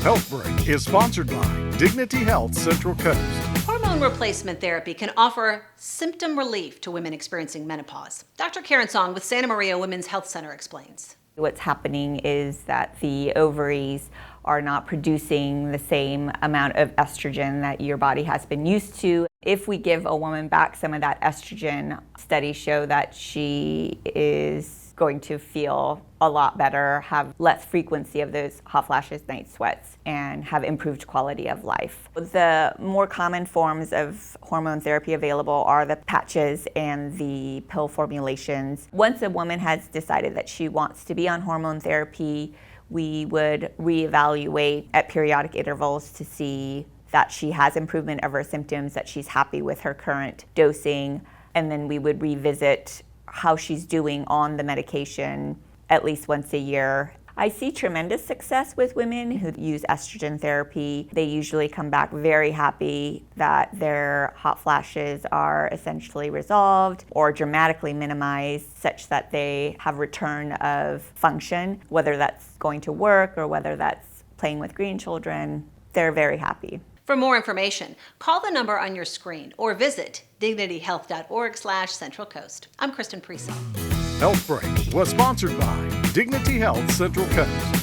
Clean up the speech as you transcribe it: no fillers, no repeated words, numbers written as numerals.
HealthBreak is sponsored by Dignity Health Central Coast. Hormone replacement therapy can offer symptom relief to women experiencing menopause. Dr. Karen Song with Santa Maria Women's Health Center explains. What's happening is that the ovaries are not producing the same amount of estrogen that your body has been used to. If we give a woman back some of that estrogen, studies show that she is going to feel a lot better, have less frequency of those hot flashes, night sweats, and have improved quality of life. The more common forms of hormone therapy available are the patches and the pill formulations. Once a woman has decided that she wants to be on hormone therapy, we would reevaluate at periodic intervals to see that she has improvement of her symptoms, that she's happy with her current dosing, and then we would revisit how she's doing on the medication at least once a year. I see tremendous success with women who use estrogen therapy. They usually come back very happy that their hot flashes are essentially resolved or dramatically minimized such that they have return of function, whether that's going to work or whether that's playing with green children. They're very happy. For more information, call the number on your screen or visit dignityhealth.org/Central Coast. I'm Kristen Priesel. HealthBreak was sponsored by Dignity Health Central Coast.